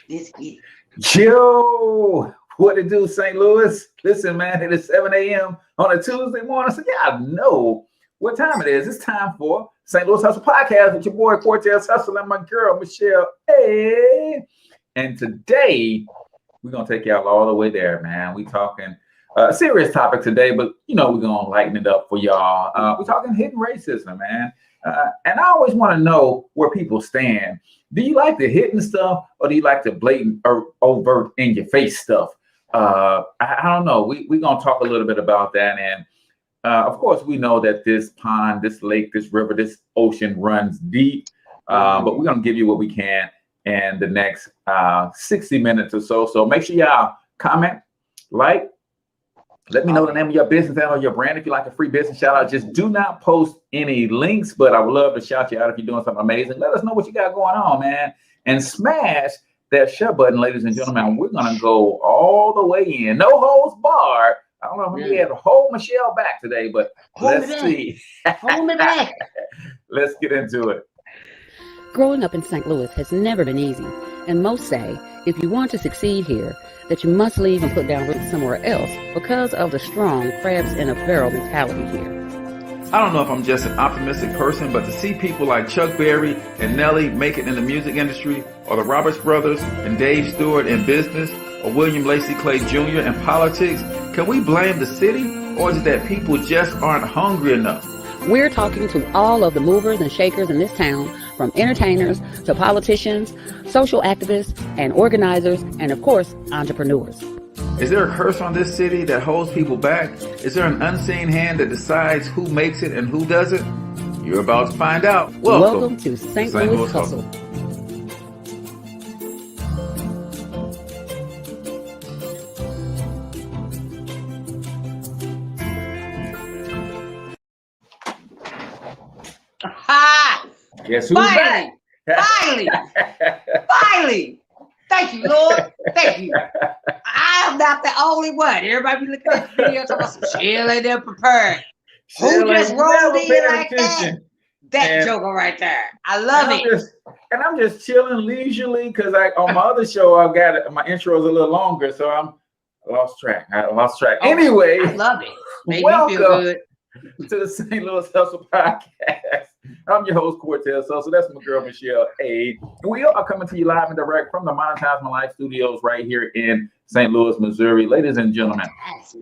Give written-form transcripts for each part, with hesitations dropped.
This is Yo, what it do, St. Louis? Listen, man, it is 7 a.m. on a Tuesday morning. So y'all know what time it is. It's time for St. Louis Hustle Podcast with your boy Cortez Hustle and my girl Michelle. Hey, and today we're gonna take y'all all the way there, man. We talking a serious topic today, but you know we're gonna lighten it up for y'all. We're talking hidden racism, man. And I always want to know where people stand. Do you like the hidden stuff, or do you like the blatant or overt in your face stuff? I don't know. We're gonna talk a little bit about that, and of course we know that this pond, this lake, this river, this ocean runs deep. But we're gonna give you what we can in the next 60 minutes or so. So make sure y'all comment, like. Let me know the name of your business and or your brand. If you like a free business shout out, just do not post any links, but I would love to shout you out if you're doing something amazing. Let us know what you got going on, man. And smash that share button, ladies and gentlemen. We're going to go all the way in. No holds barred. I don't know if we have to hold Michelle back today, but let's see. Hold me back. Let's get into it. Growing up in St. Louis has never been easy, and most say if you want to succeed here, that you must leave and put down roots somewhere else because of the strong crabs in a barrel mentality here. I don't know if I'm just an optimistic person, but to see people like Chuck Berry and Nelly make it in the music industry, or the Roberts brothers and Dave Stewart in business, or William Lacey Clay Jr. in politics, can we blame the city, or is it that people just aren't hungry enough? We're talking to all of the movers and shakers in this town, from entertainers to politicians, social activists and organizers, and of course, entrepreneurs. Is there a curse on this city that holds people back? Is there an unseen hand that decides who makes it and who doesn't? You're about to find out. Welcome to St. Louis Hustle. Ha! Guess who's back? Finally. Thank you, Lord. Thank you. I am not the only one. Everybody be looking at the video talking about some chill ain't there prepared. Who just rolled in like that? That joker right there. I love it. I'm just chilling leisurely because on my other show I've got it. My intro is a little longer, so I lost track. Anyway, I love it. Made me feel good. To the St. Louis Hustle Podcast. I'm your host, Cortez. So that's my girl, Michelle Aaye. And we are coming to you live and direct from the Monetize My Life studios right here in St. Louis, Missouri. Ladies and gentlemen,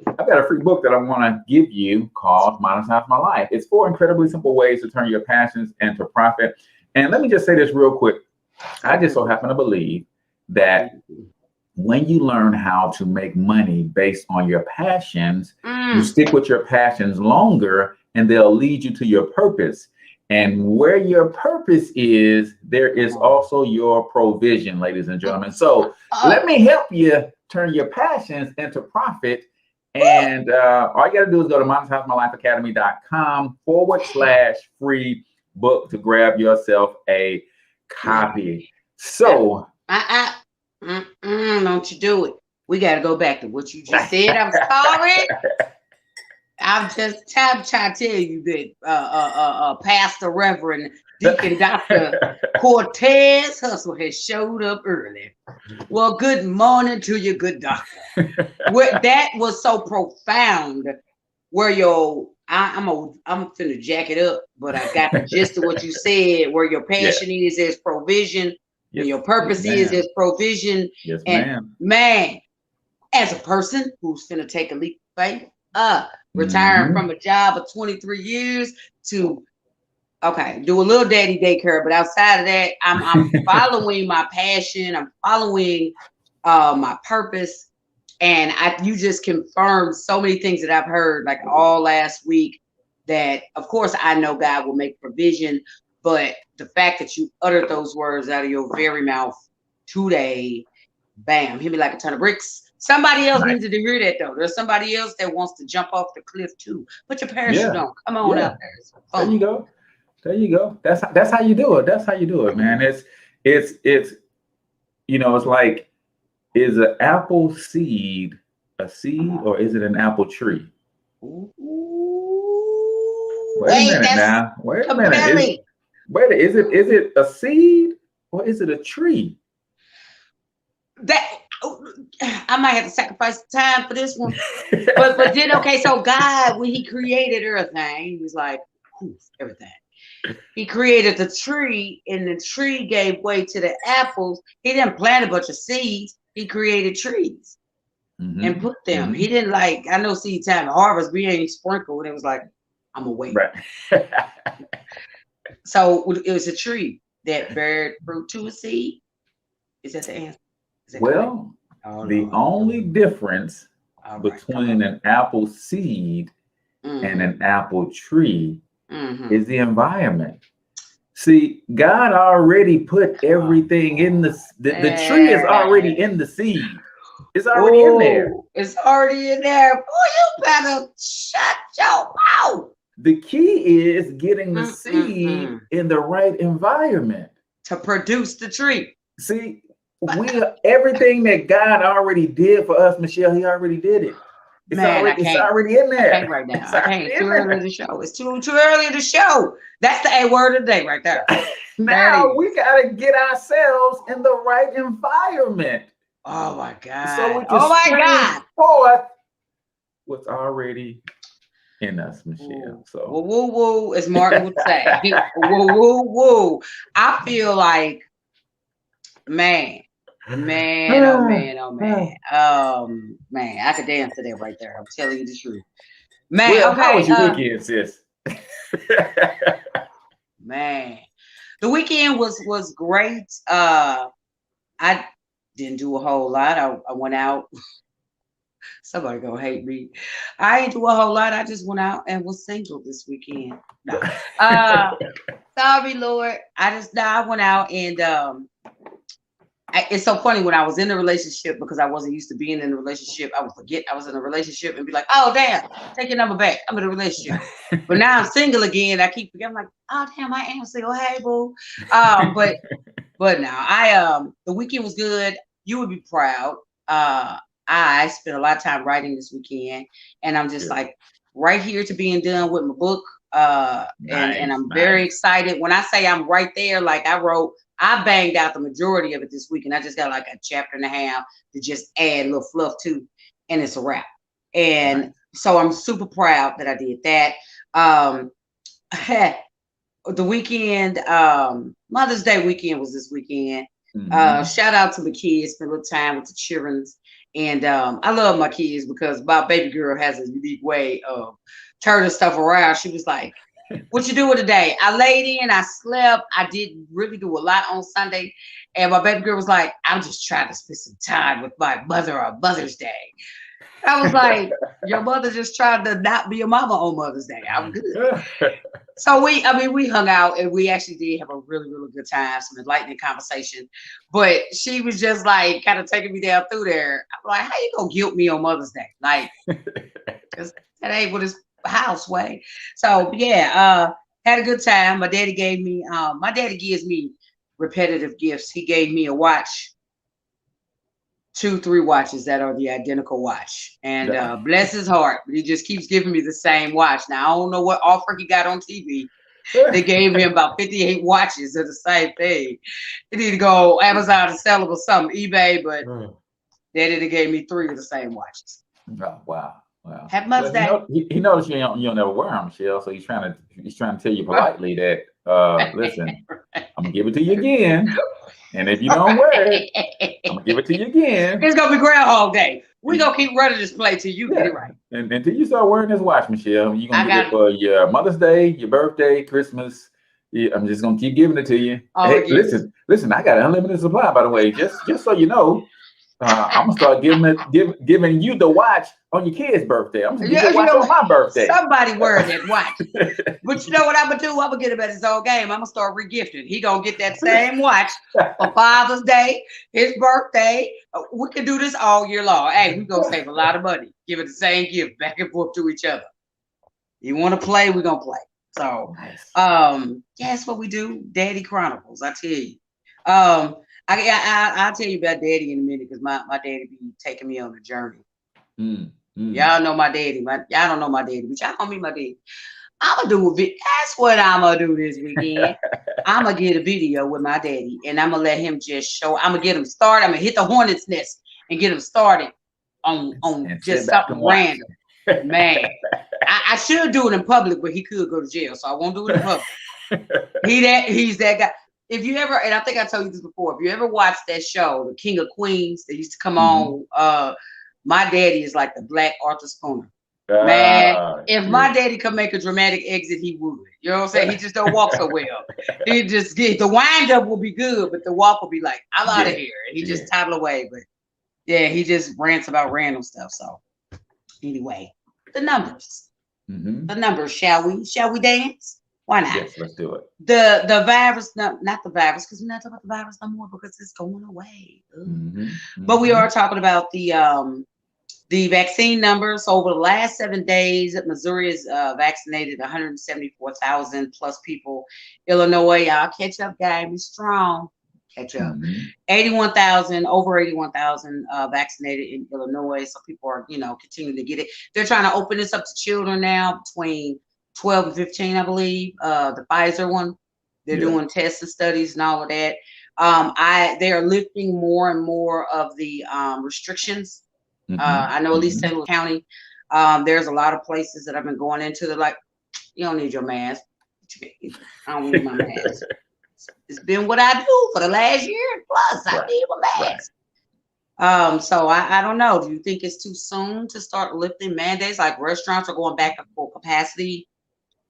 I've got a free book that I want to give you called Monetize My Life. It's 4 incredibly simple ways to turn your passions into profit. And let me just say this real quick. I just so happen to believe that when you learn how to make money based on your passions, you stick with your passions longer and they'll lead you to your purpose. And where your purpose is, there is also your provision, ladies and gentlemen. So let me help you turn your passions into profit. And all you got to do is go to monetizemylifeacademy.com/free book to grab yourself a copy. So don't you do it. We got to go back to what you just said. I'm sorry. I'm just trying to tell you that Pastor Reverend Deacon Dr. Cortez Hustle has showed up early. Well, good morning to you, good doctor. That was so profound. Where I'm finna jack it up, but I got the gist of what you said. Where your passion is, there's provision. And your purpose is there's provision. Yes, and man, as a person who's finna take a leap of faith, retiring from a job of 23 years to do a little daddy daycare, but outside of that, I'm following my passion. I'm following my purpose, and you just confirmed so many things that I've heard like all last week. That of course I know God will make provision, but the fact that you uttered those words out of your very mouth today, bam, hit me like a ton of bricks. Somebody else needed to hear that though. There's somebody else that wants to jump off the cliff too. Put your parachute on. Come on out there. There you go. There you go. That's how you do it. That's how you do it, man. It's you know, it's like, is an apple seed a seed or is it an apple tree? Ooh. Wait a minute now. Wait a minute. Is it a seed or is it a tree? that I might have to sacrifice the time for this one. But then okay, so God, when he created everything, he was like, everything. He created the tree, and the tree gave way to the apples. He didn't plant a bunch of seeds. He created trees and put them. He didn't like, I know seed time to harvest, we ain't sprinkled. It was like, I'm gonna wait. Right. So it was a tree that bear fruit to a seed. Is that the answer? Well, the only difference between an apple seed and an apple tree is the environment. See, God already put everything in the tree is already in the seed. It's already in there. It's already in there. Boy, you better shut your mouth. The key is getting the seed in the right environment to produce the tree. See, everything that God already did for us, Michelle, he already did it. It's already in there. I can't right now. I can't. It's too early to show. It's too early to show. That's the A word of the day right there. Now we gotta get ourselves in the right environment. Oh my God. So we can forth what's already in us, Michelle. So woo woo woo, as Martin would say. Woo woo woo. I feel like man, oh man, I could dance to that right there. I'm telling you the truth. Man, well, okay. How was your weekend, sis? Man, the weekend was great. I didn't do a whole lot. I went out. Somebody gonna hate me. I didn't do a whole lot. I just went out and was single this weekend. No. Sorry, Lord. I went out and it's so funny when I was in a relationship because I wasn't used to being in a relationship. I would forget I was in a relationship and be like, oh damn, take your number back. I'm in a relationship. But now I'm single again. I keep forgetting. I'm like, oh damn, I am single. Hey boo. But now the weekend was good. You would be proud. I spent a lot of time writing this weekend, and I'm just like right here to being done with my book. And I'm very excited. When I say I'm right there, like I banged out the majority of it this week, and I just got like a chapter and a half to just add a little fluff to, and it's a wrap. And so I'm super proud that I did that. The weekend, Mother's Day weekend was this weekend. Shout out to the kids, spent a little time with the children. And I love my kids because my baby girl has a unique way of turning stuff around. She was like, what you doing today? I laid in, I slept. I didn't really do a lot on Sunday. And my baby girl was like, I'm just trying to spend some time with my mother on Mother's Day. I was like, your mother just tried to not be a mama on Mother's Day. I'm good. So we hung out and we actually did have a really, really good time, some enlightening conversation. But she was just like kind of taking me down through there. I'm like, how you gonna guilt me on Mother's Day? Like, because that ain't what it's house way. So yeah, had a good time. My daddy gives me repetitive gifts. He gave me a watch. 2-3 watches that are the identical watch, and bless his heart, but he just keeps giving me the same watch. Now I don't know what offer he got on TV. They gave him about 58 watches of the same thing. He need to go Amazon and sell them or something, eBay, but Daddy gave me 3 of the same watches. Oh, wow. Happy Mother's Day. He knows you don't never wear them, Michelle. So he's trying to tell you politely that listen, I'm gonna give it to you again. And if you don't wear it, I'm gonna give it to you again. It's gonna be Groundhog Day. We're gonna keep running this play till you get it right. And until you start wearing this watch, Michelle, you're gonna get it for your Mother's Day, your birthday, Christmas. Yeah, I'm just gonna keep giving it to you. Hey, listen, I got an unlimited supply, by the way. Just so you know. I'm gonna start giving you the watch on your kid's birthday. I'm gonna give you the watch on my birthday. Somebody wearing that watch. But you know what I'm gonna do? I'm gonna get him at his own game. I'm gonna start regifting. He gonna get that same watch for Father's Day, his birthday. We can do this all year long. Hey, we gonna save a lot of money. Give it the same gift back and forth to each other. You want to play? We're gonna play. So, that's what we do. Daddy Chronicles. I tell you. I'll tell you about Daddy in a minute because my daddy be taking me on a journey. Y'all know my daddy. Y'all don't know my daddy, but y'all gonna meet my daddy. I'm gonna do a video. That's what I'm gonna do this weekend. I'm gonna get a video with my daddy, and I'm gonna let him just show. I'm gonna get him started. I'm gonna hit the hornet's nest and get him started on just something random. Man, I should do it in public, but he could go to jail, so I won't do it in public. He's that guy. If you ever, and I think I told you this before, if you ever watched that show, The King of Queens, that used to come on, my daddy is like the Black Arthur Spooner. Man, if my daddy could make a dramatic exit, he would. You know what I'm saying? He just don't walk so well. He just the wind up will be good, but the walk will be like, I'm out of here. And he just toddle away. But yeah, he just rants about random stuff. So anyway, the numbers. The numbers, shall we dance? Why not? Yes, let's do it. The virus, not the virus, because we're not talking about the virus no more because it's going away. But we are talking about the vaccine numbers. Over the last 7 days, Missouri has vaccinated 174,000 plus people. Illinois, y'all catch up, guys. Be strong. Catch up. 81,000, over 81,000 vaccinated in Illinois. So people are, continuing to get it. They're trying to open this up to children now between 12 and 15, I believe. The Pfizer one. They're doing tests and studies and all of that. They are lifting more and more of the restrictions. I know at least St. Louis County, there's a lot of places that I've been going into. They're like, you don't need your mask. I don't need my mask. It's been what I do for the last year plus. I need my mask. So I don't know. Do you think it's too soon to start lifting mandates? Like restaurants are going back to full capacity.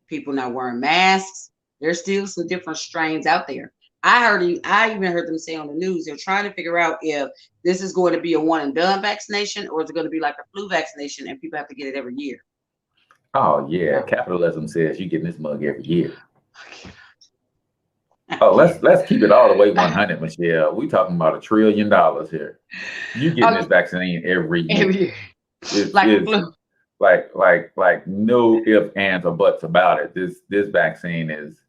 People not wearing masks. There's still some different strains out there. I even heard them say on the news, they're trying to figure out if this is going to be a one and done vaccination or is it going to be like a flu vaccination and people have to get it every year. Oh yeah, capitalism says you're getting this mug every year. Oh, let's keep it all the way 100, Michelle. We talking about $1 trillion here. You getting this vaccine every year. Every year. It's flu. Like no ifs, ands, or buts about it. This vaccine is.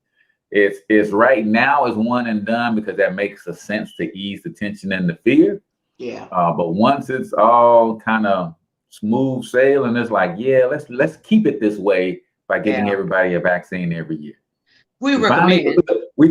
It's right now is one and done because that makes a sense to ease the tension and the fear. Yeah. But once it's all kind of smooth sailing, it's like, yeah, let's keep it this way by getting everybody a vaccine every year. We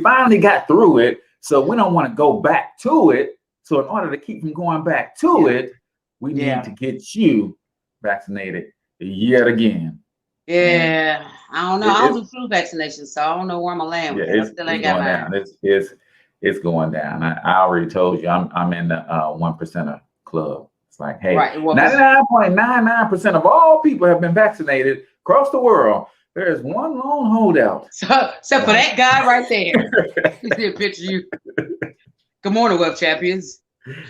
finally got through it, so we don't want to go back to it. So in order to keep from going back to it, we need to get you vaccinated yet again. Yeah, I don't know. I don't do flu vaccinations, so I don't know where I'm gonna land with it. I still ain't got mine. It's going down. I already told you I'm in the 1% club. It's like, hey, 99.99% of all people have been vaccinated across the world. There is one lone holdout. So for that guy right there, you see a picture of you. Good morning, web champions.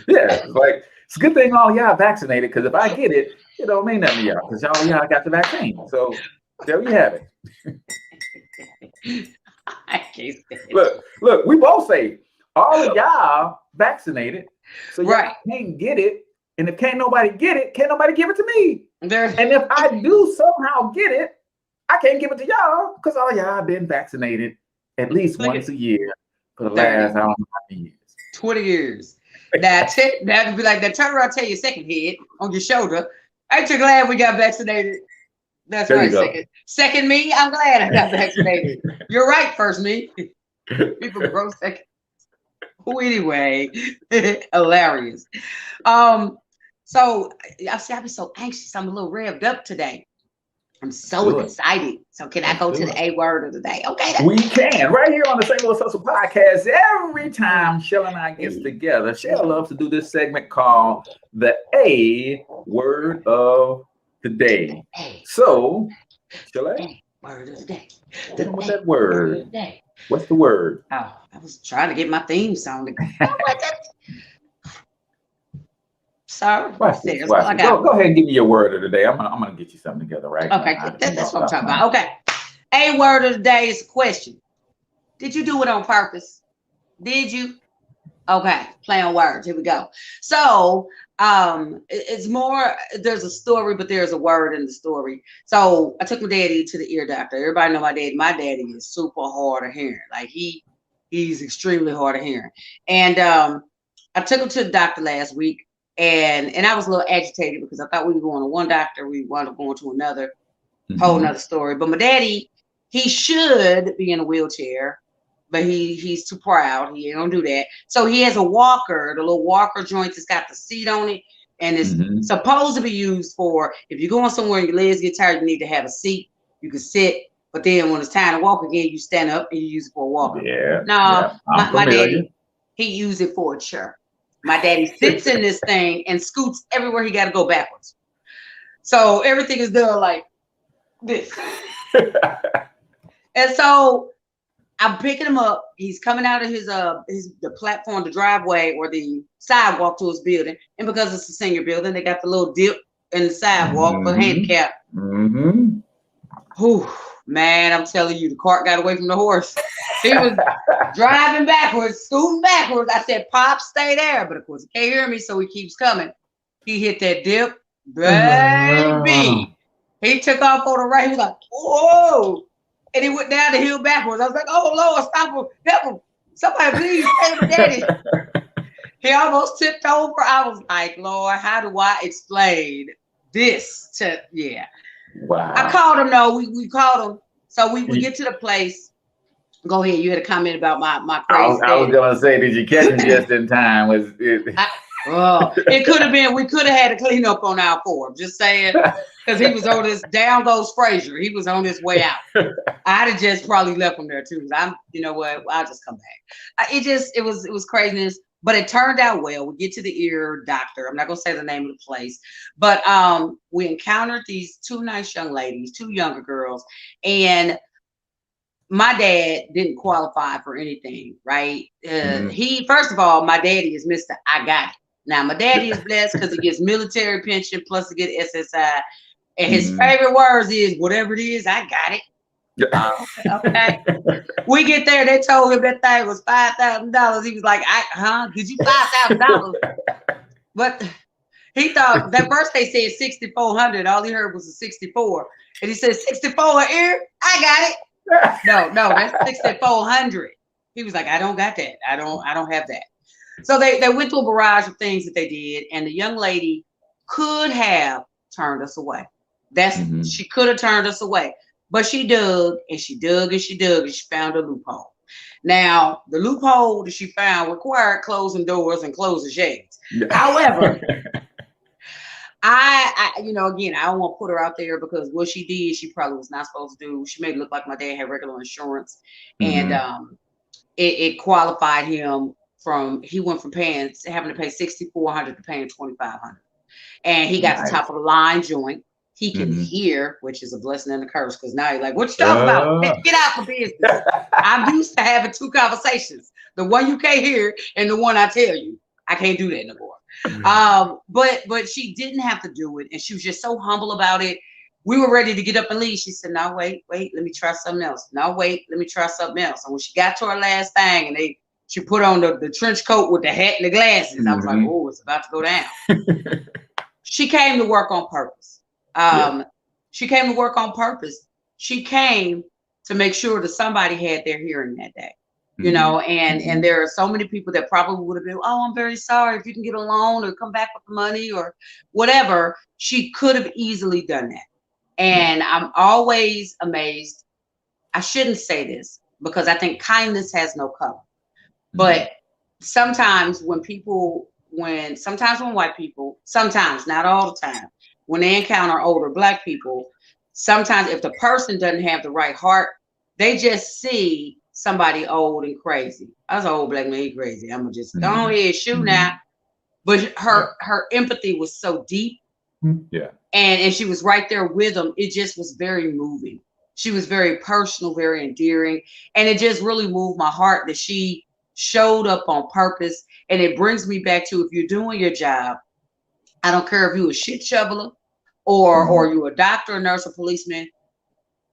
Yeah, like it's a good thing all y'all vaccinated because if I get it, it don't mean nothing to y'all because all y'all got the vaccine. So there you have it. I can't say it. Look, we both say all of y'all vaccinated, so y'all can't get it. And if can't nobody get it, can't nobody give it to me. And if I do somehow get it, I can't give it to y'all because all y'all been vaccinated at least once a year for the last I don't know how many years. 20 years. That'd be like that. Turn around, tell your second head on your shoulder. Ain't you glad we got vaccinated? That's right. Second me, I'm glad I got vaccinated. You're right, first me. People grow second. Oh, anyway, hilarious. So I've been so anxious. I'm a little revved up today. I'm so excited. So can I go to the A word of the day? Okay. We can. Right here on the St. Louis Hustle Podcast. Every time Shell and I gets together, Shell loves to do this segment called the A word of the day. So, Shell, word of the day. Hit him with that word. What's the word? Oh, I was trying to get my theme song to go. Sorry. Go ahead and give me your word of the day. I'm gonna get you something together, right? Okay, that's what I'm talking about. Okay. A word of the day is a question. Did you do it on purpose? Did you? Okay, play on words. Here we go. So it's more, there's a story, but there's a word in the story. So I took my daddy to the ear doctor. Everybody know my daddy. My daddy is super hard of hearing. Like he's extremely hard of hearing. And I took him to the doctor last week. And I was a little agitated because I thought we were going to one doctor, we wound up going to another, whole nother story. But my daddy, He should be in a wheelchair, but he's too proud. He don't do that. So he has a walker, the little walker joint that's got the seat on it, and it's supposed to be used for if you're going somewhere and your legs get tired, you need to have a seat. You can sit, but then when it's time to walk again, you stand up and you use it for a walker. Yeah. No, my daddy, he used it for a chair. My daddy sits in this thing and scoots everywhere he got to go backwards. So everything is done like this. And so I'm picking him up. He's coming out of the platform, the driveway or the sidewalk to his building. And because it's a senior building, they got the little dip in the sidewalk for handicap. Whew, man, I'm telling you, the cart got away from the horse. He was driving backwards, scooting backwards. I said, Pop, stay there. But of course, he can't hear me, so he keeps coming. He hit that dip. Baby. He took off on the right. He was like, whoa. And he went down the hill backwards. I was like, oh, Lord, stop him. Help him. Somebody please save my daddy. He almost tipped over. I was like, Lord, how do I explain this to, Wow. I called him, no, we called him. So we get to the place. Go ahead. You had a comment about my crazy I was going to say, did you catch him just in time? It could have been, we could have had a cleanup on our form. Just saying, because he was on this, down goes Frazier. He was on his way out. I'd have just probably left him there too. You know what? I'll just come back. It was craziness, but it turned out well. We get to the ear doctor. I'm not going to say the name of the place, but we encountered these two nice young ladies, two younger girls, and my dad didn't qualify for anything, right? He, first of all, my daddy is Mr. I got it. Now, my daddy is blessed because he gets military pension plus he get SSI. And his favorite words is, whatever it is, I got it. Okay. We get there, they told him that thing was $5,000. He was like, did you $5,000? But he thought, that first they said 6,400. All he heard was a 64. And he said, 64 a year? I got it. No, that's 6,400. He was like, I don't got that. I don't have that. So they went through a barrage of things that they did, and the young lady could have turned us away. She could have turned us away, but she dug and she dug and she dug and she found a loophole. Now, the loophole that she found required closing doors and closing shades. However, I again, I don't want to put her out there because what she did, she probably was not supposed to do. She made it look like my dad had regular insurance, and it qualified him from. He went from having to pay $6,400 to paying $2,500, and he got the top of the line joint. He can hear, which is a blessing and a curse, because now he's like, "What you talking about? Get out for business." I'm used to having two conversations: the one you can't hear and the one I tell you. I can't do that no more. But she didn't have to do it, and she was just so humble about it. We were ready to get up and leave. She said, "No, wait, let me try something else. No, wait, let me try something else." And when she got to her last thing, and she put on the trench coat with the hat and the glasses, I was like, "Oh, it's about to go down." She came to work on purpose. She came to work on purpose. She came to make sure that somebody had their hearing that day. You know, and there are so many people that probably would have been, "Oh, I'm very sorry, if you can get a loan or come back with the money or whatever." She could have easily done that. And I'm always amazed. I shouldn't say this because I think kindness has no color. But sometimes when white people, sometimes, not all the time, when they encounter older Black people, sometimes if the person doesn't have the right heart, they just see somebody old and crazy. I was an old Black man, he crazy. I'm gonna just go ahead, shoot now. But her empathy was so deep. And she was right there with him. It just was very moving. She was very personal, very endearing. And it just really moved my heart that she showed up on purpose. And it brings me back to, if you're doing your job, I don't care if you're a shit shoveler or you're a doctor, a nurse, or policeman,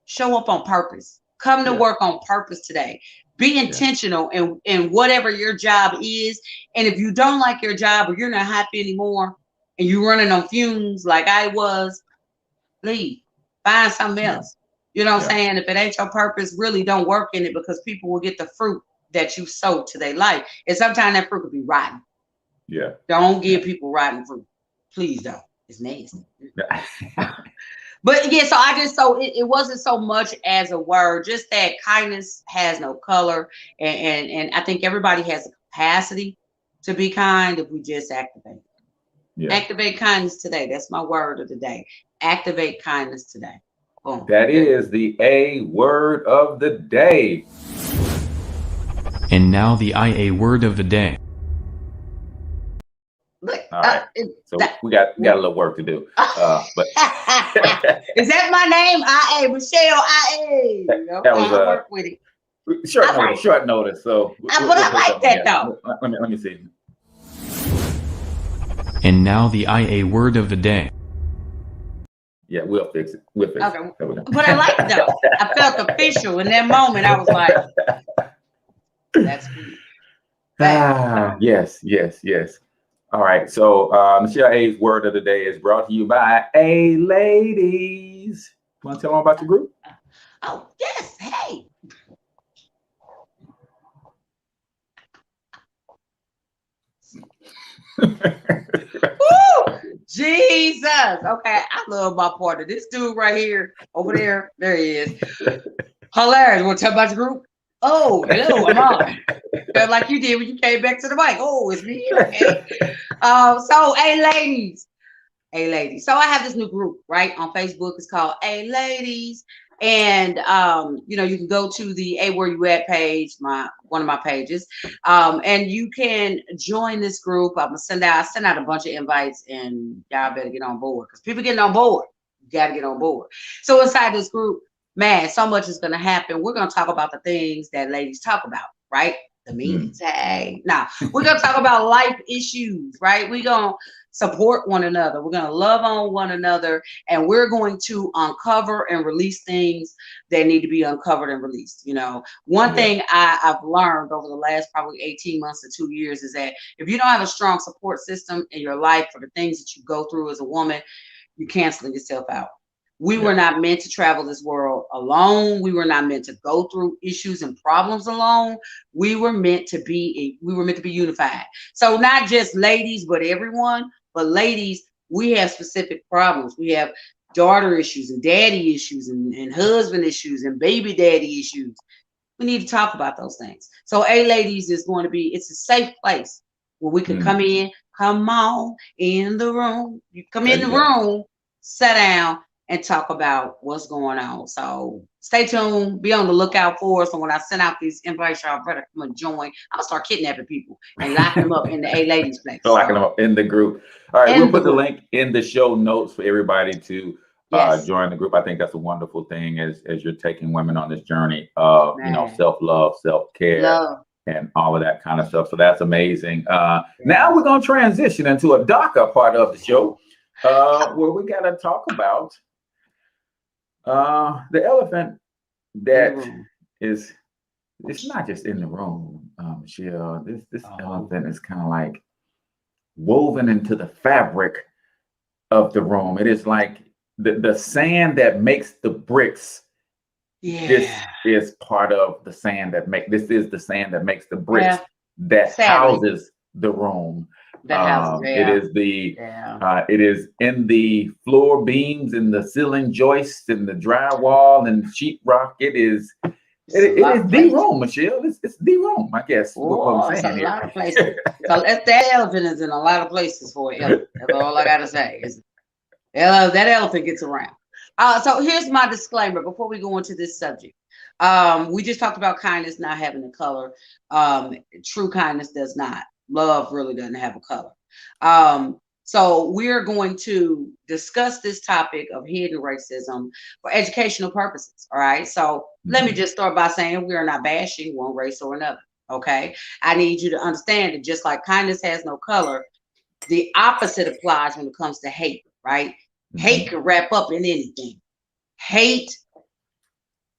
show up on purpose. Come to work on purpose today. Be intentional in whatever your job is. And if you don't like your job or you're not happy anymore and you're running on fumes like I was, leave. Find something else. You know what I'm saying? If it ain't your purpose, really don't work in it, because people will get the fruit that you sowed to their life. And sometimes that fruit could be rotten. Don't give people rotten fruit. Please don't. It's nasty. But yeah, so I just it wasn't so much as a word, just that kindness has no color, and I think everybody has the capacity to be kind if we just activate. Yeah. Activate kindness today. That's my word of the day. Activate kindness today. Boom. That is the A word of the day. And now the IA word of the day. Look, All right. So we got a little work to do. But is that my name? Aaye, Michelle Aaye. that was work with it. Short notice. So but I like that though. Let me see. And now the IA word of the day. Yeah, we'll fix it. We'll fix it. But I like it though. I felt official in that moment. I was like, that's me. Yes. All right. So Michelle A's word of the day is brought to you by A Ladies. You want to tell them about your group? Oh, yes. Hey. Woo! Jesus. Okay. I love my partner. This dude right here, over there. There he is. Hilarious. You want to tell about your group? Oh, hello, I'm on. Felt like you did when you came back to the mic. Oh, it's me. Okay. So A Ladies. So I have this new group, right? On Facebook. It's called A Ladies. And you can go to the A Where You At page, one of my pages. And you can join this group. I'm gonna send out a bunch of invites, and y'all better get on board because people getting on board. You gotta get on board. So inside this group, man, so much is gonna happen. We're gonna talk about the things that ladies talk about, right? The meetings. Hey, now we're gonna talk about life issues, right? We're gonna support one another. We're gonna love on one another, and we're going to uncover and release things that need to be uncovered and released. One thing I've learned over the last probably 18 months to 2 years is that if you don't have a strong support system in your life for the things that you go through as a woman, you're canceling yourself out. We were not meant to travel this world alone. We were not meant to go through issues and problems alone. We were meant to be unified. So not just ladies, but everyone. But ladies, we have specific problems. We have daughter issues and daddy issues and husband issues and baby daddy issues. We need to talk about those things. So A Ladies is going to be, it's a safe place where we can come on in the room. You come in the room, sit down, and talk about what's going on. So stay tuned, be on the lookout for us. And when I send out these invites, y'all better come and join. I'm gonna start kidnapping people and locking them up in the A Ladies place. Locking them up in the group. All right, we'll put the link in the show notes for everybody to join the group. I think that's a wonderful thing as you're taking women on this journey of self-love, self-care, and all of that kind of stuff. So that's amazing. Now we're gonna transition into a darker part of the show where we gotta talk about the elephant that is, it's not just in the room, Michelle. This elephant is kind of like woven into the fabric of the room. It is like the sand that makes the bricks. This is part of the sand that this is the sand that makes the bricks that houses the room. It is it is in the floor beams, in the ceiling joists, in the drywall and sheetrock. It is the room, Michelle. It's the room, I guess. It's a lot of places. So that elephant is in a lot of places for an elephant. That's all I gotta say. That elephant gets around. So here's my disclaimer before we go into this subject. We just talked about kindness not having a color. True kindness does not. Love really doesn't have a color. So we're going to discuss this topic of hidden racism for educational purposes. All right. So let me just start by saying we are not bashing one race or another. Okay. I need you to understand that just like kindness has no color, the opposite applies when it comes to hate, right? Hate can wrap up in anything. Hate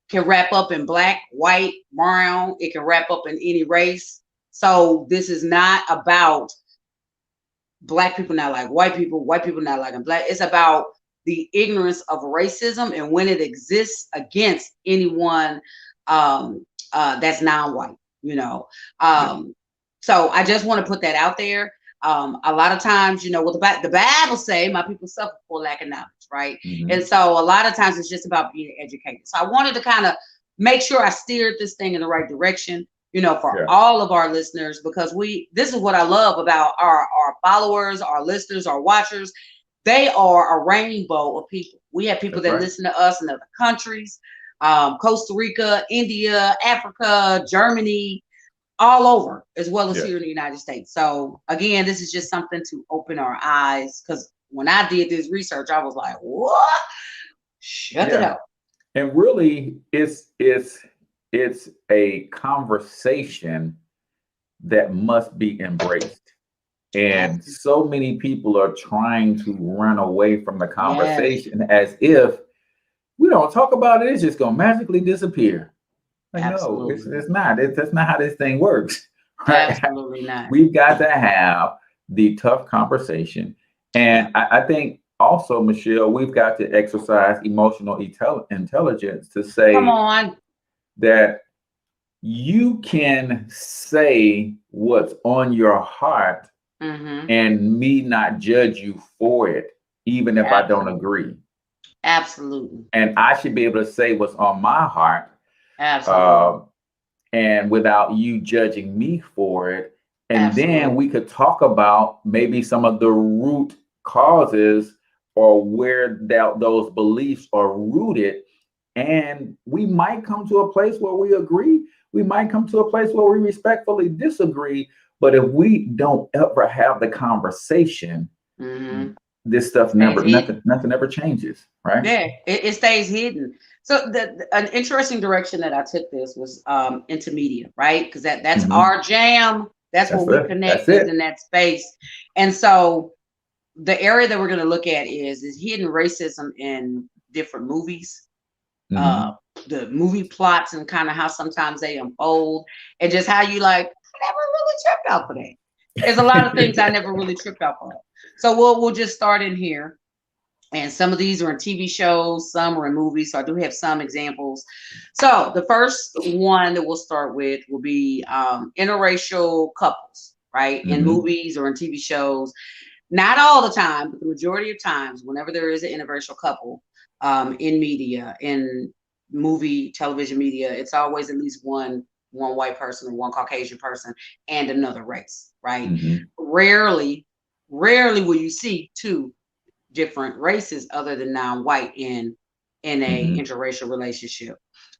can wrap up in black, white, brown. It can wrap up in any race. So this is not about black people not like white people not liking black. It's about the ignorance of racism and when it exists against anyone that's non-white, So I just want to put that out there. A lot of times, what the Bible say, my people suffer for lack of knowledge, right? Mhm. And so a lot of times it's just about being educated. So I wanted to kind of make sure I steered this thing in the right direction, for Yeah. all of our listeners, because this is what I love about our followers, our listeners, our watchers. They are a rainbow of people. We have people That's that right. listen to us in other countries, Costa Rica, India, Africa, Germany, all over, as well as Yeah. here in the United States. So again, this is just something to open our eyes, because when I did this research, I was like, what? Shut it Yeah. up. And really, it's a conversation that must be embraced. And so many people are trying to run away from the conversation as if we don't talk about it, it's just gonna magically disappear. Like, no, it's not. That's not how this thing works. Right? Absolutely not. We've got to have the tough conversation. And I think also, Michelle, we've got to exercise emotional intelligence to say Come on. that you can say what's on your heart Mhm. and me not judge you for it, even if I don't agree. Absolutely. And I should be able to say what's on my heart, Absolutely. and without you judging me for it. And Absolutely. then we could talk about maybe some of the root causes or where those beliefs are rooted. And we might come to a place where we agree. We might come to a place where we respectfully disagree. But if we don't ever have the conversation, Mhm. this stuff nothing ever changes, right? Yeah, it stays hidden. So an interesting direction that I took this was into media, right? Because that's Mhm. our jam. That's where we connect, is in that space. And so the area that we're going to look at is hidden racism in different movies, Mhm. the movie plots, and kind of how sometimes they unfold, and just how you like, I never really tripped out for that. There's a lot of things I never really tripped out for. So we'll just start in here. And some of these are in TV shows, some are in movies. So I do have some examples. So the first one that we'll start with will be interracial couples, right? In Mhm. movies or in TV shows. Not all the time, but the majority of times, whenever there is an interracial couple in media, in movie, television media, it's always at least one white person or one Caucasian person and another race, right? Mhm. Rarely will you see two different races other than non-white in a Mhm. interracial relationship.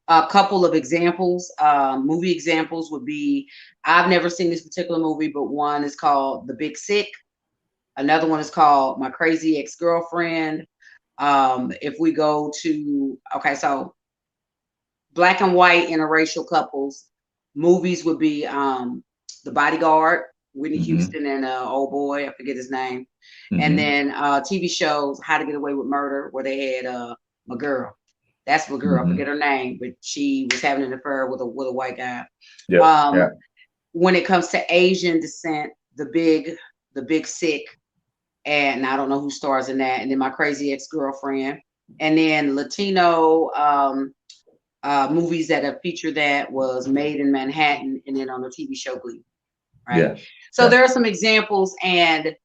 A couple of examples, movie examples would be, I've never seen this particular movie, but one is called The Big Sick. Another one is called My Crazy Ex-Girlfriend. If we go to, okay, so black and white interracial couples, movies would be The Bodyguard, Whitney Mhm. Houston and old boy, I forget his name. And Mhm. then TV shows, How to Get Away with Murder, where they had McGirl. That's McGirl. I Mhm. forget her name, but she was having an affair with a white guy. Yeah. When it comes to Asian descent, the big sick, and I don't know who stars in that. And then My Crazy Ex-Girlfriend, and then Latino movies that have featured that was Made in Manhattan, and then on the TV show Glee. Right. Yeah. So Yeah. there are some examples, and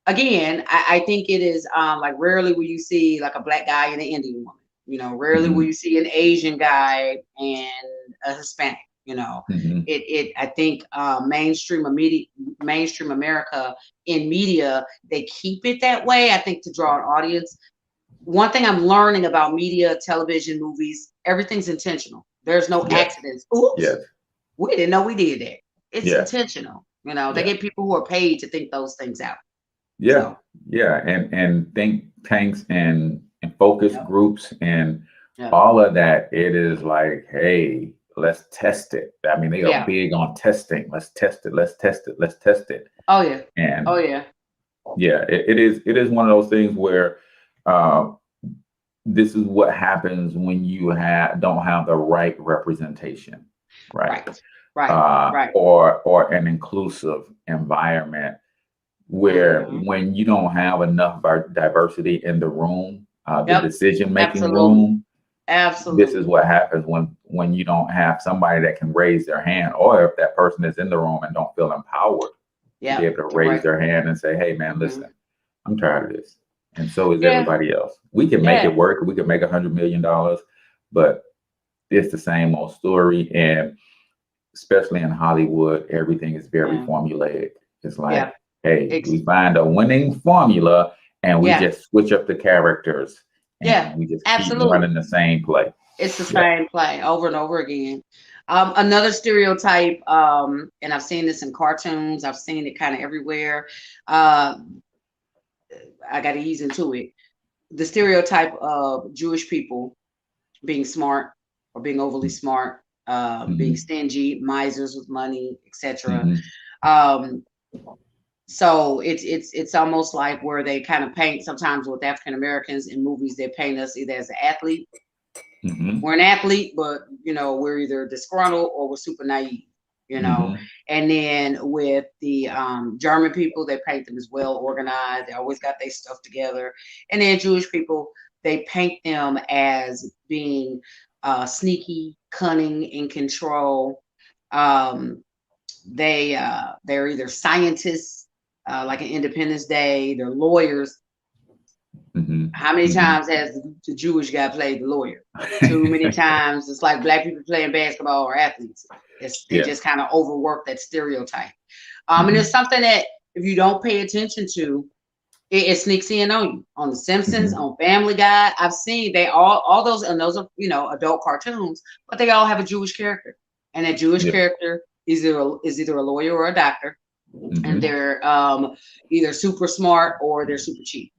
again, I think it is like rarely will you see like a black guy and an Indian woman. Rarely will Mhm. you see an Asian guy and a Hispanic. Mhm. I think mainstream America in media, they keep it that way. I think to draw an audience. One thing I'm learning about media, television, movies, everything's intentional. There's no Yes. accidents. Oops, Yes. we didn't know we did that. It's Yeah. intentional. They Yeah. get people who are paid to think those things out. Yeah. So, Yeah. And think tanks and focus Yep. groups and Yep. all of that. It is like, hey, let's test it. I mean, they are Yeah. big on testing. Let's test it. Let's test it. Let's test it. Oh yeah. And Oh yeah. yeah, it is one of those things where this is what happens when you don't have the right representation, right? Right. Or an inclusive environment where when you don't have enough diversity in the room, the Yep. decision-making Absolutely. room, Absolutely. this is what happens when you don't have somebody that can raise their hand, or if that person is in the room and don't feel empowered. to be able to raise their hand and say, hey man, listen, I'm tired of this. And so is everybody else. We can make it work. We can make $100 million, but it's the same old story. And especially in Hollywood, everything is very formulaic. It's like, hey, we find a winning formula and we just switch up the characters. And we just keep running the same play. It's the same play over and over again. Another stereotype, and I've seen this in cartoons, I've seen it kind of everywhere. I got to ease into it. The stereotype of Jewish people being smart or being overly smart, being stingy, misers with money, etc. So it's almost like where they kind of paint, sometimes with African Americans in movies, they paint us either as an athlete. We're an athlete, but we're either disgruntled or we're super naive, and then with the German people, they paint them as well organized. They always got their stuff together. And then Jewish people, they paint them as being sneaky, cunning, in control. They're either scientists, like in Independence Day, they're lawyers. How many times has the Jewish guy played the lawyer? Too many times. It's like black people playing basketball or athletes. They just kind of overwork that stereotype. And it's something that if you don't pay attention to, it sneaks in on you. On The Simpsons, on Family Guy, I've seen they all those, and those are adult cartoons, but they all have a Jewish character, and that Jewish character is either a lawyer or a doctor, and they're either super smart or they're super cheap.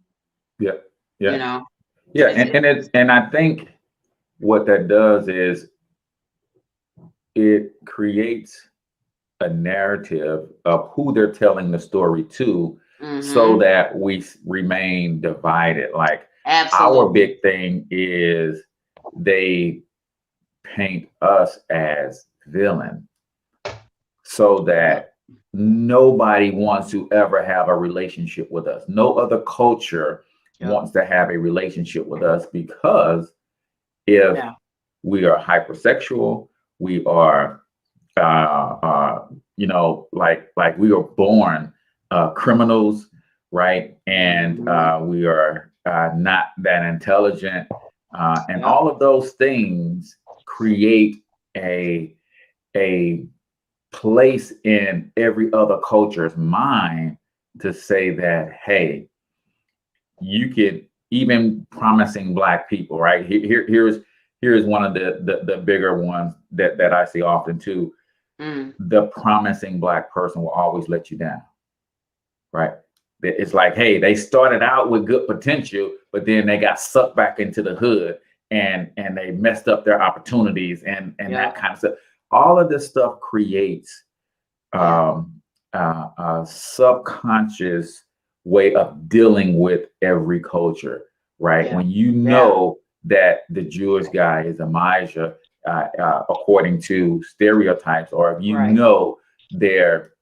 And I think what that does is it creates a narrative of who they're telling the story to, so that we remain divided. Like our big thing is they paint us as villain, so that nobody wants to ever have a relationship with us. No other culture wants to have a relationship with us, because if we are hypersexual, we are like we are born criminals, right? And we are not that intelligent, and all of those things create a place in every other culture's mind to say that, hey, you could, even promising black people, right? Here's one of the bigger ones that I see often too. The promising black person will always let you down, right? It's like, hey, they started out with good potential, but then they got sucked back into the hood and they messed up their opportunities and that kind of stuff. All of this stuff creates a subconscious way of dealing with every culture, right? When you know that the Jewish guy is a miser, according to stereotypes, or if you know they're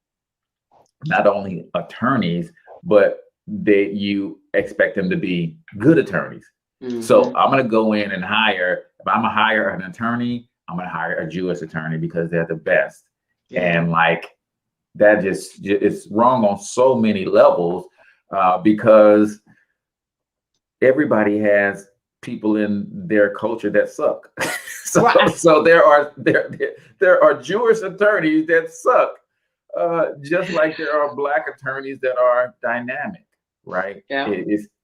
not only attorneys, but that you expect them to be good attorneys. So I'm going to go in and hire, if I'm going to hire an attorney, I'm going to hire a Jewish attorney because they're the best. And like, that just it's wrong on so many levels, because everybody has people in their culture that suck. So there are Jewish attorneys that suck, just like there are black attorneys that are dynamic, right?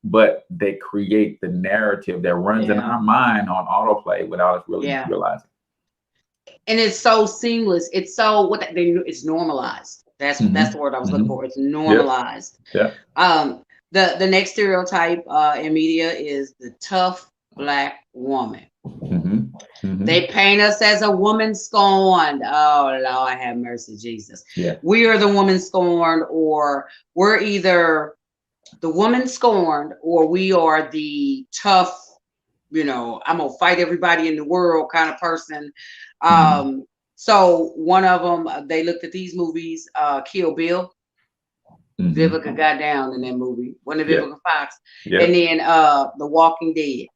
But they create the narrative that runs in our mind on autoplay without us really realizing. And it's so seamless. It's so it's normalized. That's the word I was looking for. It's normalized. The next stereotype in media is the tough black woman. They paint us as a woman scorned. Oh Lord, have mercy, Jesus. We are the woman scorned, or we're either the woman scorned, or we are the tough, I'm gonna fight everybody in the world kind of person. So one of them, they looked at these movies, Kill Bill. Vivica got down in that movie. One of Vivica Fox. And then The Walking Dead.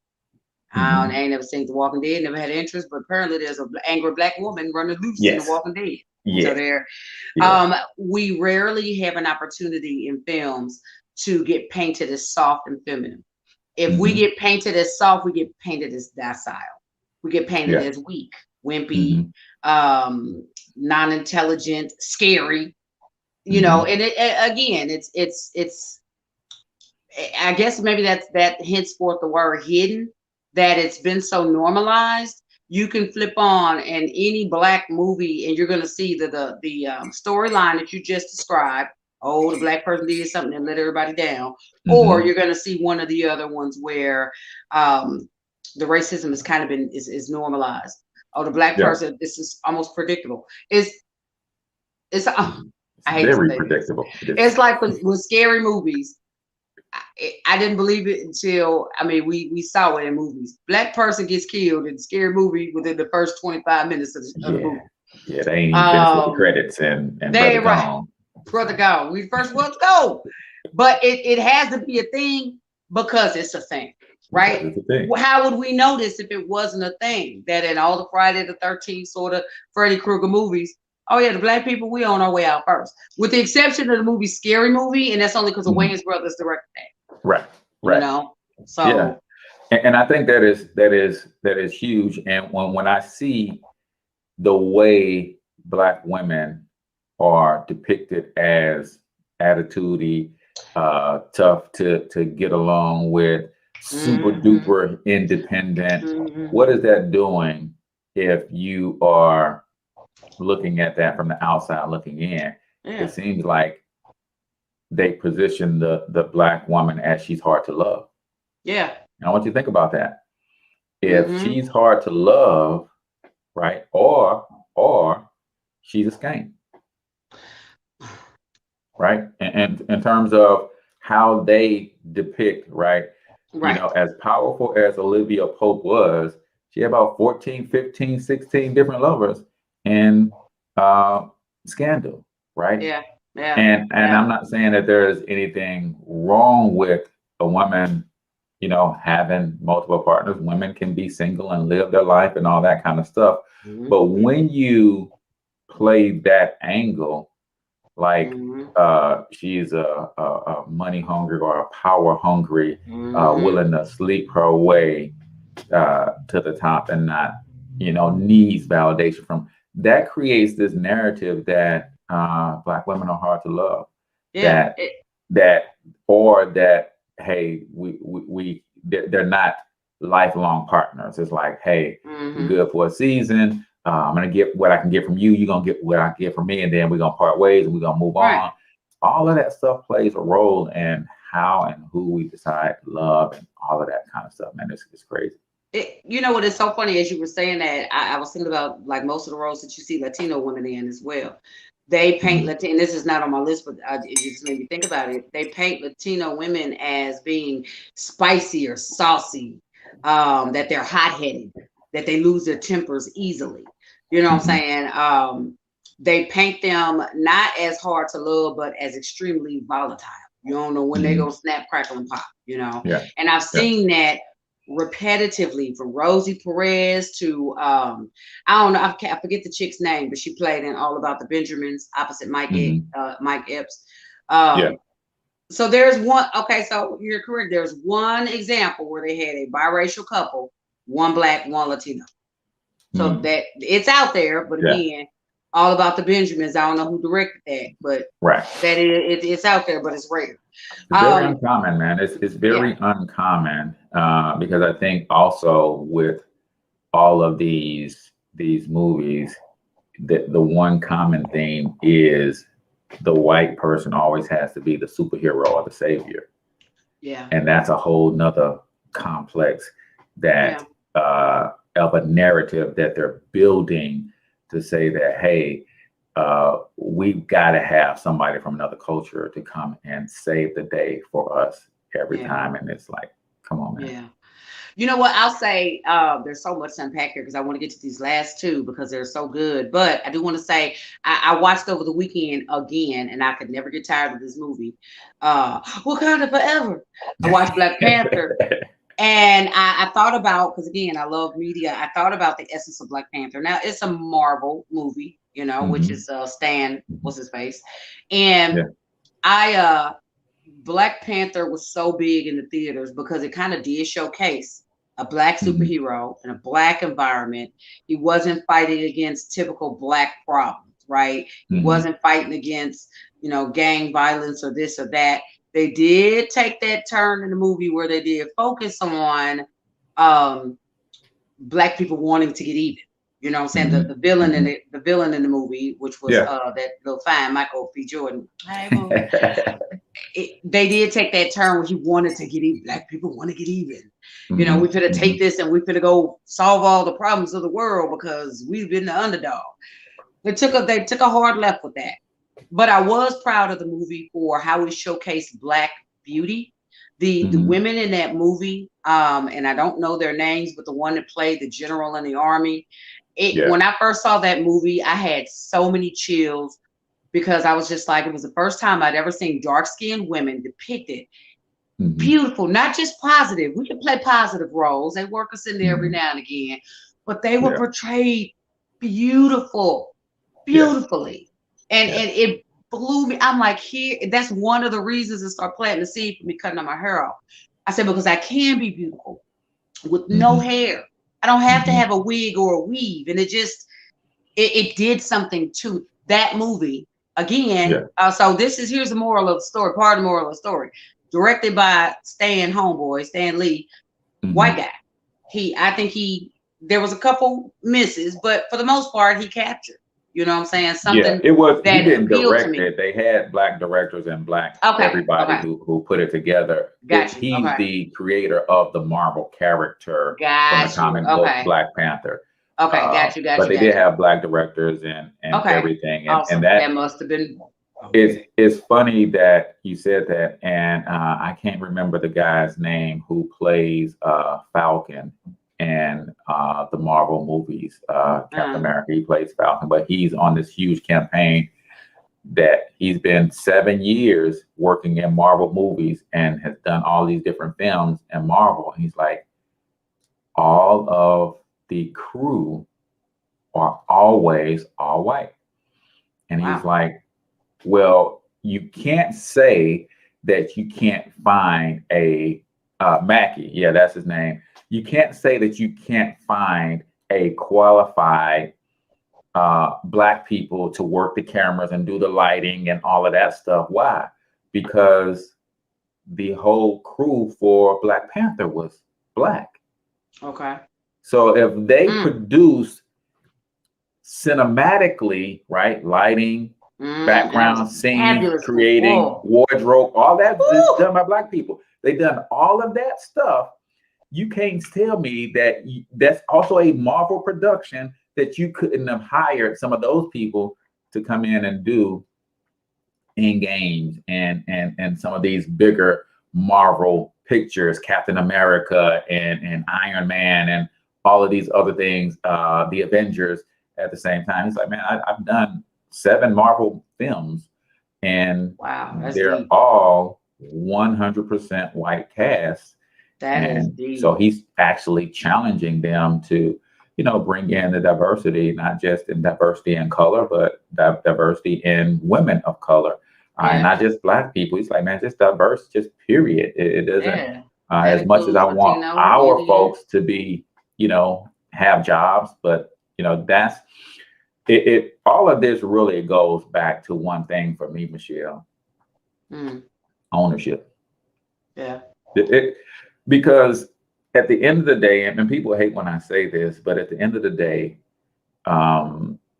I ain't never seen The Walking Dead, never had interest, but apparently there's an angry black woman running loose in The Walking Dead. Yeah. So there, Yeah. we rarely have an opportunity in films to get painted as soft and feminine. If we Hmm. get painted as soft, we get painted as docile. We get painted Yeah. as weak, wimpy, Hmm. non-intelligent, scary. You know, Hmm. and again, it's. I guess maybe that henceforth the word hidden, that it's been so normalized. You can flip on and any black movie, and you're going to see the storyline that you just described. Oh, the black person did something and let everybody down, or Hmm. you're going to see one of the other ones where the racism has kind of been is normalized. Oh, the black Yeah. person, this is almost predictable. It's It's I hate to very say this. predictable. It is. It's like with scary movies. I didn't believe it until, I mean, we saw it in movies. Black person gets killed in a scary movie within the first 25 minutes of the Yeah. movie. Yeah. They ain't even finished with the Um, credits and they brother right, gone. brother gone. We first was go, but it has to be a thing because it's a thing, Because right? it's a thing. How would we notice if it wasn't a thing? That in all the Friday the 13th sort of Freddy Krueger movies, oh yeah, the black people, we on our way out first, with the exception of the movie Scary Movie, and that's only because the Mhm. Wayans brothers directed that. Right. You Right. know, Yeah. so And I think that is huge. And when I see the way Black women are depicted as attitudey, tough to get along with, super mhm, duper independent, mhm. what is that doing if you are looking at that from the outside looking in? It Yeah, seems like they position the Black woman as she's hard to love. yeah, And I want you to think about that. If mhm, she's hard to love, right, or she's a skank, right? And in terms of how they depict, right? You right, know, as powerful as Olivia Pope was, she had about 14, 15, 16 different lovers in uh, Scandal, right? yeah, yeah, And yeah, I'm not saying that there is anything wrong with a woman, you know, having multiple partners. Women can be single and live their life and all that kind of stuff. mhm, But when you play that angle, like mhm, she's a money hungry or a power hungry, mhm, willing to sleep her way to the top and not, you know, needs validation from, that creates this narrative that Black women are hard to love, yeah, that that or that, hey, they're not lifelong partners. It's like, hey, we're mhm, good for a season. I'm gonna get what I can get from you. You're gonna get what I get from me, and then we're gonna part ways and we're gonna move right. on. All of that stuff plays a role in how and who we decide to love and all of that kind of stuff. Man, it's crazy. You know what is so funny as you were saying that, I was thinking about like most of the roles that you see Latino women in as well. They paint Mhm. Latino, and this is not on my list, but it just made me think about it. They paint Latino women as being spicy or saucy, that they're hot-headed, that they lose their tempers easily. You know what I'm Mhm. saying? They paint them not as hard to love, but as extremely volatile. You don't know when they're Mhm. gonna snap, crackle, and pop, you know. Yeah. And I've Yeah. seen that repetitively from Rosie Perez to I don't know, I forget the chick's name, but she played in All About the Benjamins opposite Mhm. Mike Epps. Yeah. So there's one, okay, so you're correct. There's one example where they had a biracial couple, one black, one Latino. So Mhm. that it's out there, but Yeah. again, All About the Benjamins, I don't know who directed that, but Right. that it's out there, but it's rare. It's very Um, uncommon, man. It's yeah, very uncommon because I think also with all of these movies, the one common theme is the white person always has to be the superhero or the savior, yeah, and that's a whole nother complex yeah, that of a narrative that they're building to say that, hey, we've got to have somebody from another culture to come and save the day for us every yeah, time. And it's like, come on, man. yeah. You know what? I'll say there's so much to unpack here because I want to get to these last two because they're so good. But I do want to say I watched over the weekend again, and I could never get tired of this movie. Wakanda Forever. I watched Black Panther, and I thought about, because again, I love media. I thought about the essence of Black Panther. Now it's a Marvel movie. you know, which is Stan, what's his face, and Yeah. Black Panther was so big in the theaters because it kind of did showcase a Black superhero in a Black environment. He wasn't fighting against typical Black problems, right? He wasn't fighting against, you know, gang violence or this or that. They did take that turn in the movie where they did focus on Black people wanting to get even. You know what I'm saying? The villain in the villain in the movie, which was that little fine Michael B. Jordan. They did take that turn where he wanted to get even. Black people want to get even. You know, we finna take this and we finna go solve all the problems of the world because we've been the underdog. They took a hard left with that. But I was proud of the movie for how it showcased Black beauty. The women in that movie, and I don't know their names, but the one that played the general in the army. When I first saw that movie, I had so many chills because I was just like, it was the first time I'd ever seen dark-skinned women depicted beautiful, not just positive. We can play positive roles. They work us in there every now and again, but they were portrayed beautifully. And it blew me. I'm like, that's one of the reasons to start planting the seed for me cutting my hair off. I said, because I can be beautiful with no hair. I don't have to have a wig or a weave. And it did something to that movie. Again, so here's the moral of the story, part of the moral of the story. Directed by Stan Lee, white guy. I think there was a couple misses, but for the most part, he captured. You know what I'm saying? Something it was that he didn't appealed direct to me. it. They had Black directors and Black everybody who put it together. He's the creator of the Marvel character from the comic book Black Panther. Okay, got you. But they did have Black directors and everything, and that must have been. It's funny that you said that, and I can't remember the guy's name who plays Falcon and the Marvel movies. Captain America, he plays Falcon, but he's on this huge campaign that he's been 7 years working in Marvel movies and has done all these different films in Marvel. And he's like, all of the crew are always all white. And he's like, well, you can't say that you can't find a Mackie. Yeah, that's his name. You can't say that you can't find a qualified Black people to work the cameras and do the lighting and all of that stuff. Why? Because the whole crew for Black Panther was Black. Okay. So if they produce cinematically, right, lighting, background scenes, creating wardrobe, all that is done by Black people. They've done all of that stuff. You can't tell me that that's also a Marvel production that you couldn't have hired some of those people to come in and do in games and some of these bigger Marvel pictures, Captain America and Iron Man and all of these other things, the Avengers at the same time. He's like, man, I've done 7 Marvel films, and they're all 100% white cast. So he's actually challenging them to, bring in the diversity, not just in diversity in color, but diversity in women of color, and not just Black people. He's like, man, just diverse, just period. It doesn't, as much as I want our folks to be, have jobs, but that's it. All of this really goes back to one thing for me, Michelle. Ownership. Yeah. Because at the end of the day, and people hate when I say this, but at the end of the day,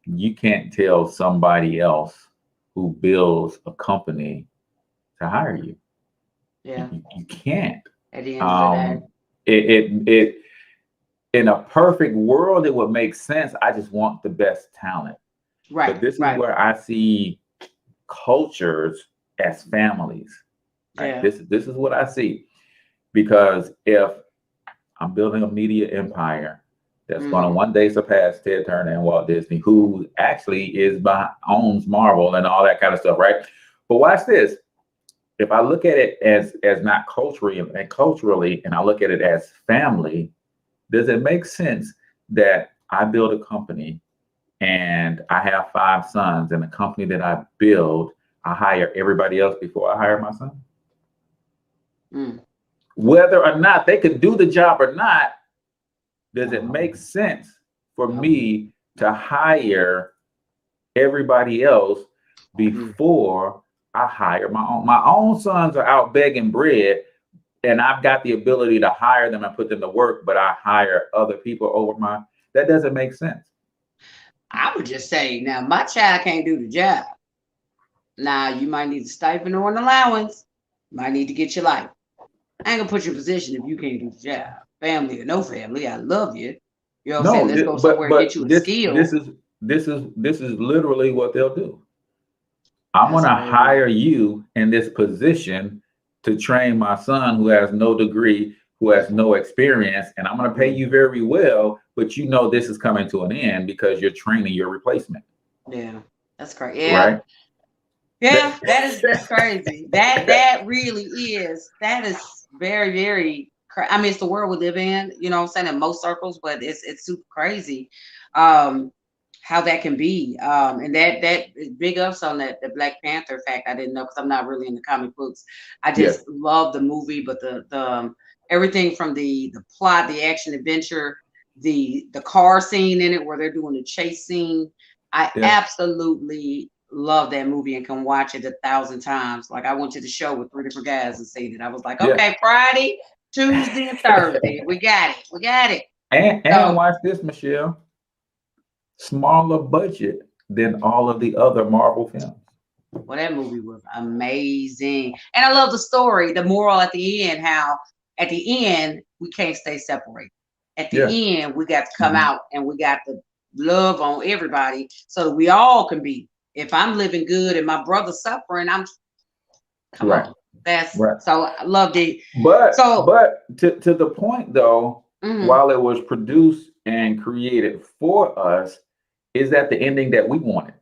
you can't tell somebody else who builds a company to hire you. Yeah. You can't. At the end of the day. In a perfect world, it would make sense. I just want the best talent. Right. But this is where I see cultures as families. Right? Yeah. This is what I see. Because if I'm building a media empire that's going to one day surpass Ted Turner and Walt Disney, who actually owns Marvel and all that kind of stuff, right? But watch this. If I look at it as not culturally, and I look at it as family, does it make sense that I build a company and I have 5 sons, and the company that I build, I hire everybody else before I hire my son. Whether or not they could do the job or not, does it make sense for me to hire everybody else before I hire my own? My own sons are out begging bread, and I've got the ability to hire them and put them to work, but I hire other people over my, that doesn't make sense. I would just say, now my child can't do the job. Now you might need a stipend or an allowance. You might need to get your life. I ain't gonna put you in a position if you can't do the job. Family or no family, I love you. You know what I'm saying? Let's go somewhere and get you a skill. This is literally what they'll do. I'm gonna hire you in this position to train my son who has no degree, who has no experience, and I'm gonna pay you very well, but you know this is coming to an end because you're training your replacement. Yeah, that's crazy. Yeah. Right? Yeah, that's crazy. That really is. That is very, very. I mean, it's the world we live in. You know what I'm saying, in most circles, but it's super crazy, how that can be. And that big ups on that the Black Panther fact. I didn't know because I'm not really in the comic books. I just love the movie, but the everything from the plot, the action adventure, the car scene in it where they're doing the chase scene. I absolutely love that movie and can watch it 1,000 times. Like I went to the show with 3 different guys and seen it. I was like, okay, Friday, Tuesday, and Thursday. We got it. And watch this, Michelle. Smaller budget than all of the other Marvel films. Well, that movie was amazing. And I love the story, the moral at the end, how at the end we can't stay separated. At the end, we got to come out and we got to love on everybody so that we all can be. If I'm living good and my brother's suffering, I'm come on. That's so I loved it. But to the point though, while it was produced and created for us, is that the ending that we wanted?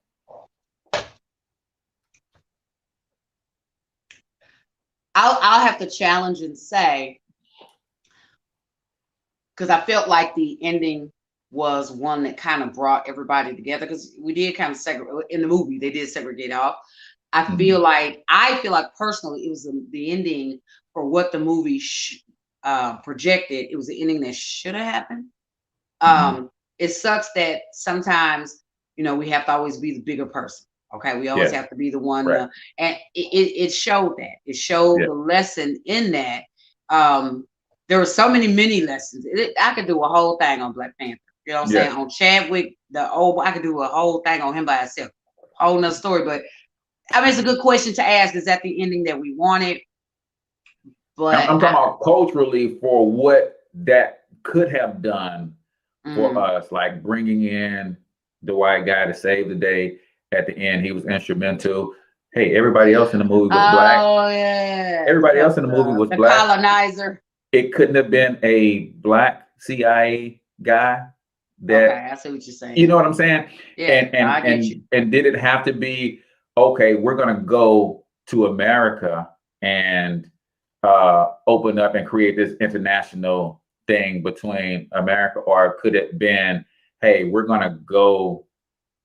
I'll have to challenge and say, because I felt like the ending was one that kind of brought everybody together, because we did kind of segregate in the movie. They did segregate off. I feel like personally, it was the ending for what the movie projected. It was the ending that should have happened. It sucks that sometimes, you know, we have to always be the bigger person. Okay, we always have to be the one, and it showed that. It showed the lesson in that. There were so many lessons. I could do a whole thing on Black Panther. You know what I'm saying? On Chadwick, I could do a whole thing on him by himself. Whole nother story. But I mean, it's a good question to ask. Is that the ending that we wanted? But I'm talking about culturally for what that could have done for us, like bringing in the white guy to save the day. At the end, he was instrumental. Hey, everybody else in the movie was black. Oh yeah. Everybody else in the movie was black. Colonizer. It couldn't have been a black CIA guy. That, I see what you're saying. You know what I'm saying? Yeah. And did it have to be, okay, we're gonna go to America and open up and create this international thing between America, or could it been, hey, we're gonna go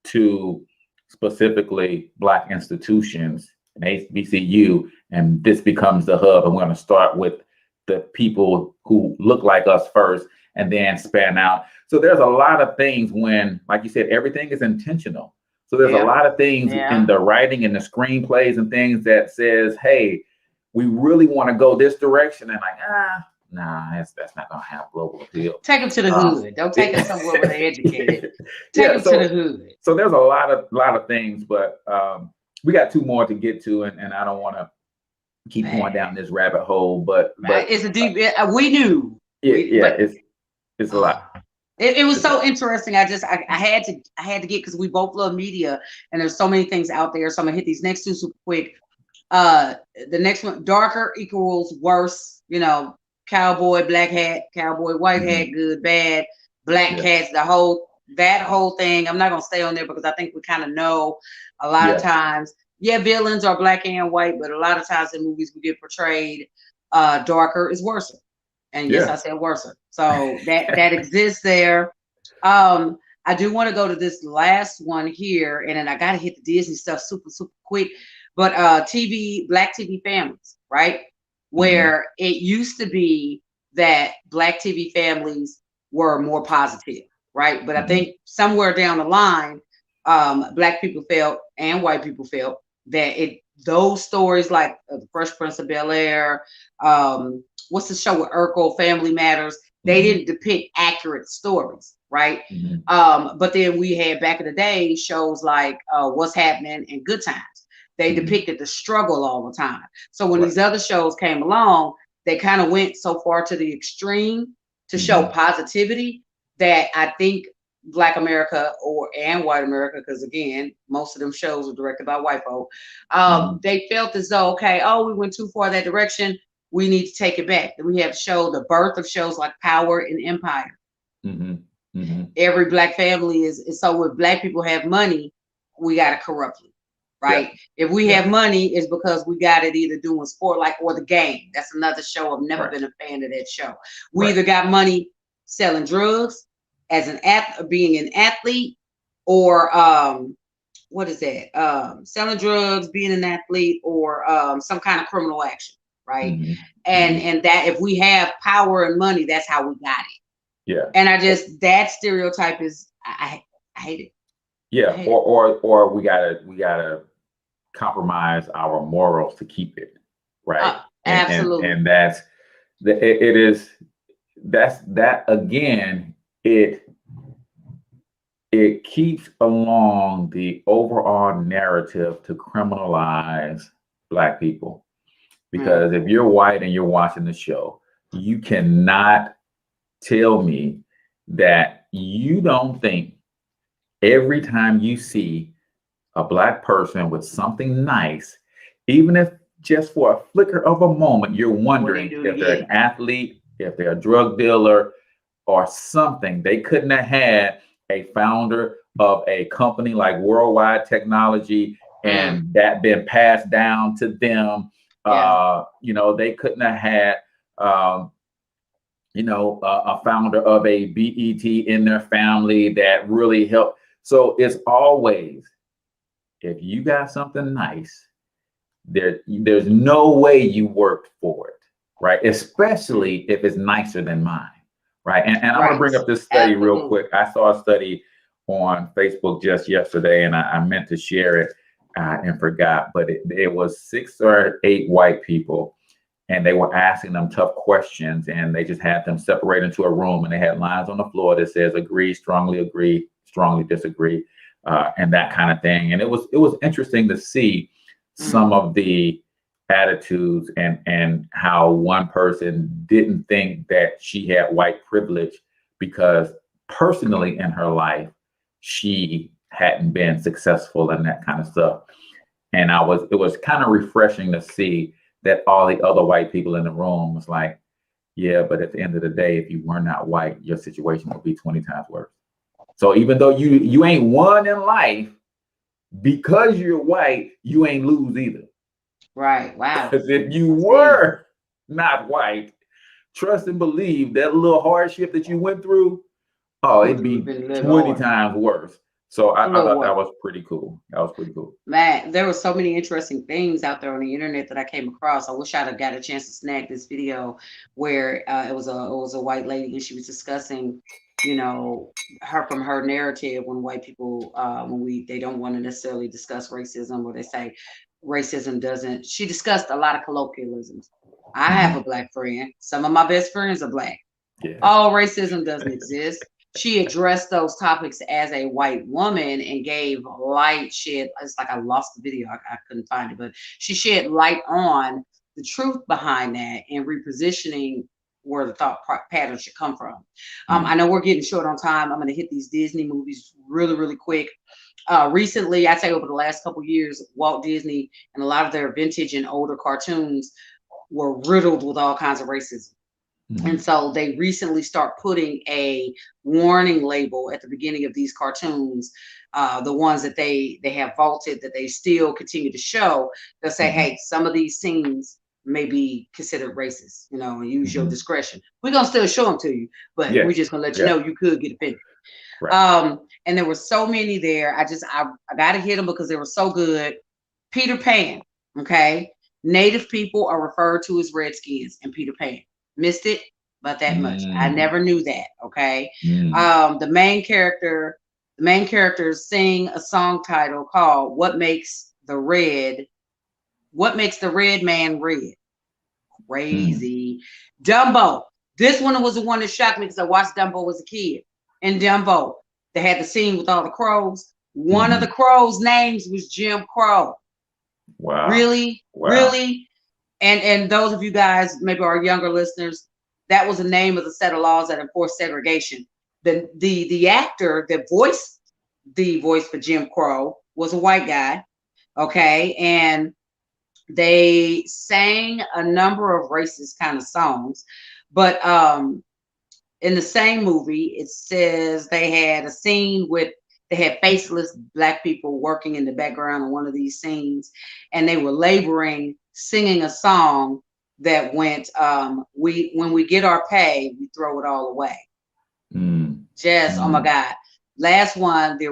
to specifically black institutions and HBCU, and this becomes the hub, and we're going to start with the people who look like us first and then span out. So there's a lot of things when, like you said, everything is intentional. So there's a lot of things in the writing and the screenplays and things that says, hey, we really want to go this direction, and like, nah, that's not gonna have global appeal. Take them to the hood. Don't take them somewhere where they're educated. Take them to the hood. So there's a lot of things, but we got 2 more to get to, and I don't want to keep going down this rabbit hole. But it's a deep. We knew. It's a lot. It was so interesting. I had to get, because we both love media, and there's so many things out there. So I'm gonna hit these next 2 super quick. The next one, darker equals worse. You know. Cowboy, black hat, cowboy, white hat, good, bad, black cats, that whole thing. I'm not gonna stay on there because I think we kind of know a lot of times. Villains are black and white, but a lot of times in movies we get portrayed darker is worse. And yes, I said worse. So that exists there. I I do want to go to this last one here, and then I got to hit the Disney stuff super quick. But Black TV families, right? Where it used to be that Black TV families were more positive, right? But I think somewhere down the line, Black people felt and white people felt that those stories like the Fresh Prince of Bel-Air, what's the show with Urkel, Family Matters, they didn't depict accurate stories, right? But then we had back in the day shows like What's Happening and Good Times. They depicted the struggle all the time. So when these other shows came along, they kind of went so far to the extreme to show positivity that I think Black America and white America, because again, most of them shows were directed by white folk, they felt as though, okay, we went too far that direction. We need to take it back. And we have shown the birth of shows like Power and Empire. Every Black family is so if Black people have money, we got it corruptly, right? If we have money, it's because we got it either doing sport or The Game. That's another show. I've never been a fan of that show. We either got money selling drugs, as being an athlete, or what is that? Selling drugs, being an athlete, or some kind of criminal action, right? And that if we have power and money, that's how we got it. Yeah. And that stereotype is I hate it. Yeah. Or we gotta compromise our morals to keep it, right? Absolutely. And that's that again. It keeps along the overall narrative to criminalize Black people, because if you're white and you're watching the show, you cannot tell me that you don't think every time you see a Black person with something nice, even if just for a flicker of a moment, you're wondering if they're an athlete, if they're a drug dealer or something. They couldn't have had a founder of a company like Worldwide Technology and that been passed down to them. They couldn't have had a founder of a BET in their family that really helped. So it's always, if you got something nice, there's no way you worked for it, right? Especially if it's nicer than mine. Right. And I want to bring up this study real quick. I saw a study on Facebook just yesterday, and I meant to share it and forgot, but it was 6 or 8 white people, and they were asking them tough questions, and they just had them separate into a room, and they had lines on the floor that says agree, strongly disagree, and that kind of thing. And it was interesting to see some of the attitudes and how one person didn't think that she had white privilege because personally in her life she hadn't been successful and that kind of stuff. And it was kind of refreshing to see that all the other white people in the room was like, yeah, but at the end of the day, if you were not white, your situation would be 20 times worse. So even though you ain't won in life, because you're white, you ain't lose either. Right. Wow. Because if you were not white, trust and believe that little hardship that you went through, it'd be 20 times worse. So I thought that was pretty cool. Man, there were so many interesting things out there on the internet that I came across. I wish I'd have got a chance to snag this video where it was a white lady and she was discussing, her narrative when white people they don't want to necessarily discuss racism, or they say racism doesn't. She discussed a lot of colloquialisms. I have a Black friend. Some of my best friends are Black. Oh, racism doesn't exist. She addressed those topics as a white woman and gave light shed. It's like I lost the video. I couldn't find it, but she shed light on the truth behind that and repositioning where the thought pattern should come from. I know we're getting short on time. I'm going to hit these Disney movies really, really quick. Recently, I'd say over the last couple of years, Walt Disney and a lot of their vintage and older cartoons were riddled with all kinds of racism. And so they recently start putting a warning label at the beginning of these cartoons, the ones that they have vaulted, that they still continue to show. They'll say, hey, some of these scenes may be considered racist, and use your discretion. We're going to still show them to you, but we're just going to let you know you could get offended. Right. And there were so many there. I got to hit them because they were so good. Peter Pan. Okay. Native people are referred to as Redskins in Peter Pan. Missed it, but that much. I never knew that. Okay. The main characters sing a song title called What Makes the Red Man Red. Crazy. Dumbo. This one was the one that shocked me because I watched Dumbo as a kid. In Dumbo, they had the scene with all the crows. One of the crows' names was Jim Crow. Wow. Really? Wow. Really? And those of you guys, maybe our younger listeners, that was the name of the set of laws that enforced segregation. The actor that voiced the voice for Jim Crow was a white guy. Okay. And they sang a number of racist kind of songs. But in the same movie, it says they had a scene with they had faceless Black people working in the background of one of these scenes, and they were laboring, singing a song that went, when we get our pay, we throw it all away. Just, oh my God. Last one, the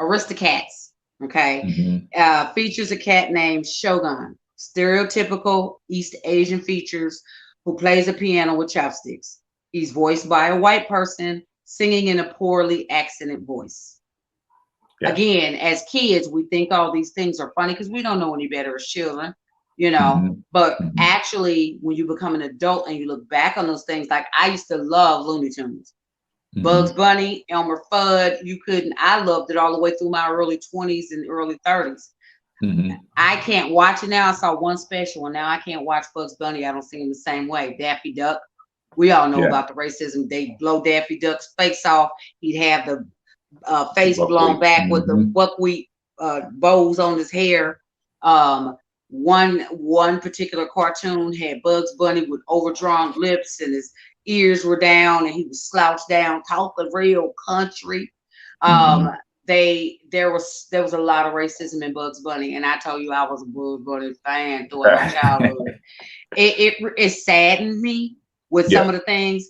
Aristocats, okay? Features a cat named Shogun, stereotypical East Asian features, who plays a piano with chopsticks. He's voiced by a white person singing in a poorly accented voice. Yeah. Again, as kids, we think all these things are funny because we don't know any better as children, you know. But actually, when you become an adult and you look back on those things, like I used to love Looney Tunes. Bugs Bunny, Elmer Fudd, I loved it all the way through my early 20s and early 30s. I can't watch it now. I saw one special and now I can't watch Bugs Bunny. I don't see him the same way. Daffy Duck. We all know about the racism. They blow Daffy Duck's face off. He'd have the face blown back with the buckwheat bows on his hair. One particular cartoon had Bugs Bunny with overdrawn lips and his ears were down and he was slouched down, talking real country. There was a lot of racism in Bugs Bunny, and I told you I was a Bugs Bunny fan throughout my childhood. It saddened me with some of the things.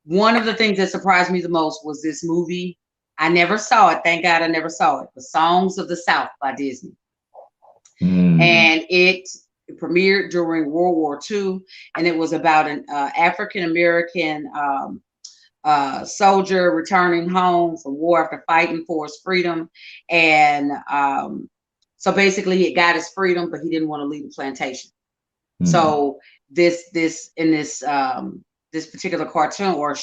One of the things that surprised me the most was this movie. I never saw it. Thank God I never saw it. The Songs of the South by Disney. And it premiered during World War II, and it was about an African-American soldier returning home from war after fighting for his freedom. And so basically he got his freedom, but he didn't want to leave the plantation. So this particular cartoon or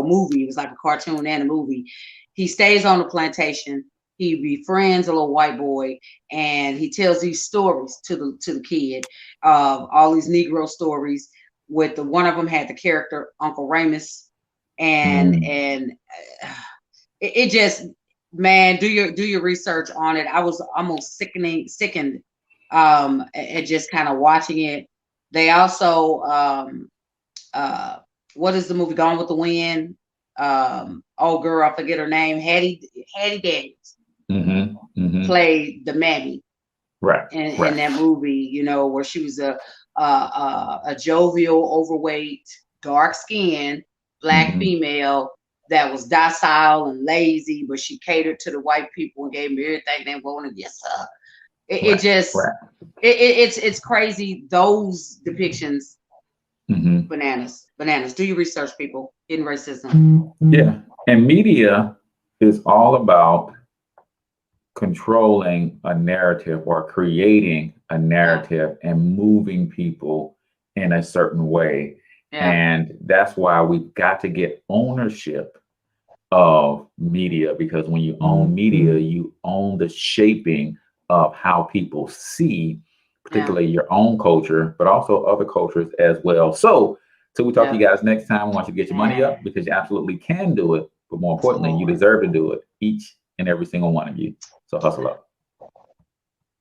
movie, it was like a cartoon and a movie. He stays on the plantation. He befriends a little white boy, and he tells these stories to the kid, all these Negro stories. One of them had the character Uncle Ramus, and it just, man, do your research on it. I was almost sickened at just kind of watching it. They also what is the movie Gone with the Wind? Oh girl, I forget her name. Hattie Daniels played the mammy, in that movie. You know, where she was a jovial, overweight, dark skinned Black female that was docile and lazy, but she catered to the white people and gave them everything they wanted. Yes, sir. It's crazy. Those depictions, bananas. Do your research, people. In racism. Yeah, and media is all about controlling a narrative or creating a narrative and moving people in a certain way. And that's why we've got to get ownership of media, because when you own media, you own the shaping of how people see, particularly your own culture, but also other cultures as well. So till we talk to you guys next time, I want you to get your money up, because you absolutely can do it. But more importantly, you deserve to do it, each and every single one of you. So hustle up.